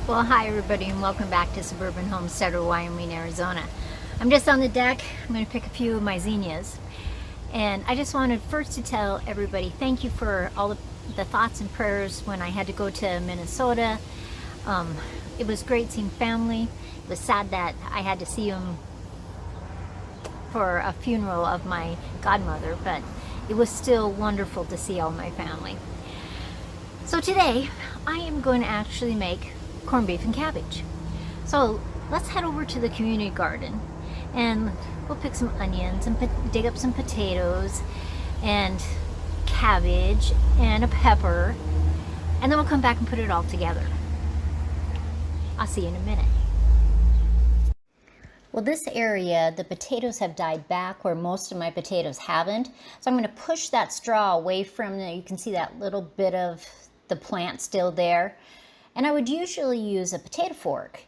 Well, hi everybody and welcome back to Suburban Homesteader WY in Arizona. I'm just on the deck. I'm going to pick a few of my zinnias. And I just wanted first to tell everybody thank you for all the thoughts and prayers when I had to go to Minnesota. It was great seeing family. It was sad that I had to see them for a funeral of my godmother, but it was still wonderful to see all my family. So today I am going to actually make corned beef and cabbage. So let's head over to the community garden and we'll pick some onions and dig up some potatoes and cabbage and a pepper, and then we'll come back and put it all together. I'll see you in a minute. Well, this area, the potatoes have died back where most of my potatoes haven't. So I'm going to push that straw away from the, you can see that little bit of the plant still there. And I would usually use a potato fork,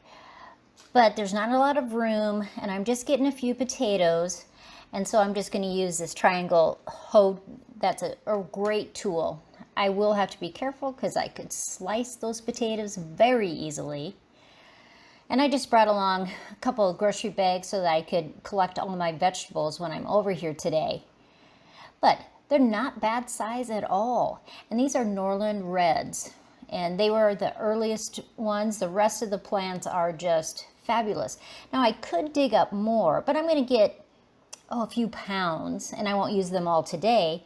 but there's not a lot of room and I'm just getting a few potatoes. And so I'm just going to use this triangle hoe. That's a great tool. I will have to be careful because I could slice those potatoes very easily. And I just brought along a couple of grocery bags so that I could collect all my vegetables when I'm over here today. But they're not bad size at all. And these are Norland Reds. And they were the earliest ones. The rest of the plants are just fabulous. Now I could dig up more, but I'm going to get a few pounds, and I won't use them all today.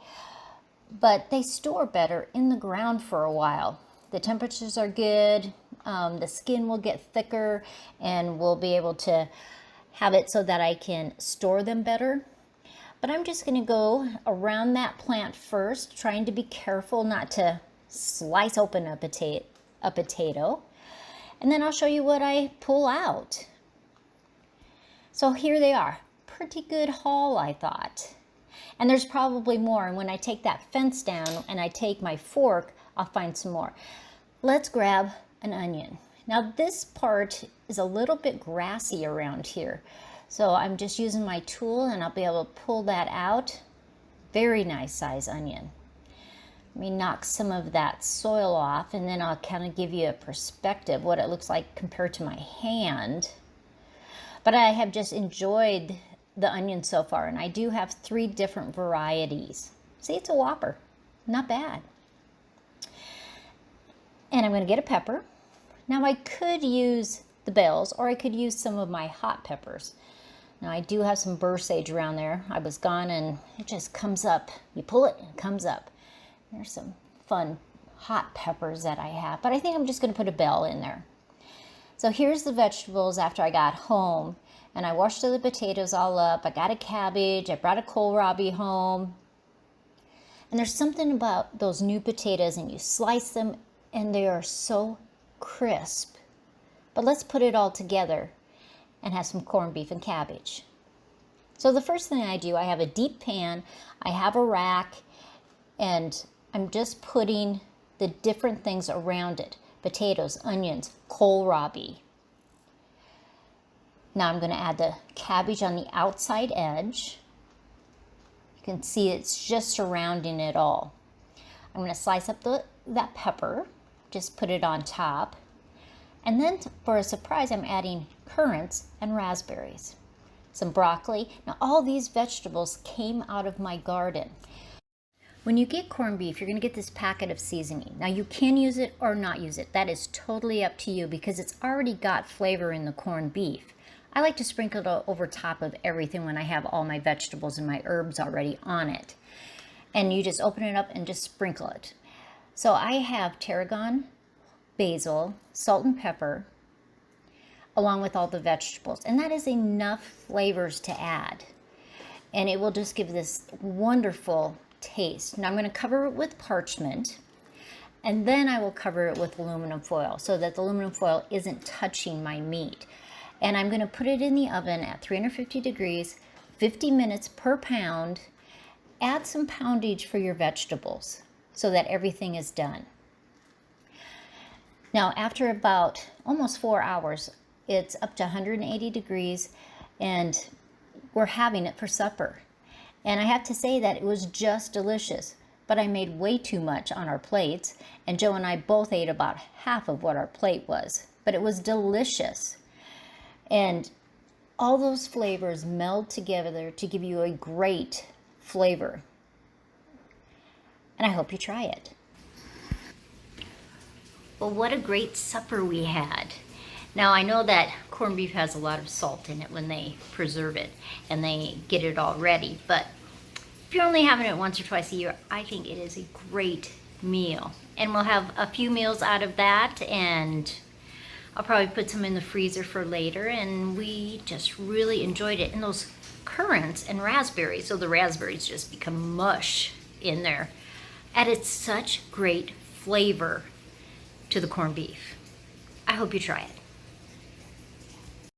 But they store better in the ground for a while. The temperatures are good. The skin will get thicker, and we'll be able to have it so that I can store them better. But I'm just going to go around that plant first, trying to be careful not to slice open a potato, and then I'll show you what I pull out. So here they are. Pretty good haul, I thought. And there's probably more, and when I take that fence down and I take my fork, I'll find some more. Let's grab an onion. Now this part is a little bit grassy around here, so I'm just using my tool and I'll be able to pull that out. Very nice size onion. Let me knock some of that soil off, and then I'll kind of give you a perspective what it looks like compared to my hand. But I have just enjoyed the onion so far, and I do have 3 different varieties. See, it's a whopper. Not bad. And I'm going to get a pepper. Now I could use the bells, or I could use some of my hot peppers. Now I do have some burr sage around there. I was gone and it just comes up. You pull it and it comes up. There's some fun hot peppers that I have, but I think I'm just going to put a bell in there. So here's the vegetables after I got home, and I washed the potatoes all up. I got a cabbage. I brought a kohlrabi home. And there's something about those new potatoes, and you slice them and they are so crisp. But let's put it all together and have some corned beef and cabbage. So the first thing I do, I have a deep pan, I have a rack, and I'm just putting the different things around it. Potatoes, onions, kohlrabi. Now I'm going to add the cabbage on the outside edge. You can see it's just surrounding it all. I'm going to slice up that pepper, just put it on top. And then for a surprise, I'm adding currants and raspberries. Some broccoli. Now all these vegetables came out of my garden. When you get corned beef, you're going to get this packet of seasoning. Now you can use it or not use it. That is totally up to you because it's already got flavor in the corned beef. I like to sprinkle it over top of everything when I have all my vegetables and my herbs already on it. And you just open it up and just sprinkle it. So I have tarragon, basil, salt and pepper, along with all the vegetables. And that is enough flavors to add. And it will just give this wonderful taste. Now I'm going to cover it with parchment, and then I will cover it with aluminum foil so that the aluminum foil isn't touching my meat. And I'm going to put it in the oven at 350 degrees, 50 minutes per pound. Add some poundage for your vegetables so that everything is done. Now after about almost 4 hours, it's up to 180 degrees, and we're having it for supper. And I have to say that it was just delicious. but I made way too much on our plates, and Joe and I both ate about half of what our plate was, but it was delicious. And all those flavors meld together to give you a great flavor. And I hope you try it. Well, what a great supper we had. Now, I know that corned beef has a lot of salt in it when they preserve it and they get it all ready, but if you're only having it once or twice a year, I think it is a great meal. And we'll have a few meals out of that, and I'll probably put some in the freezer for later, and we just really enjoyed it. And those currants and raspberries, so the raspberries just become mush in there, added such great flavor to the corned beef. I hope you try it.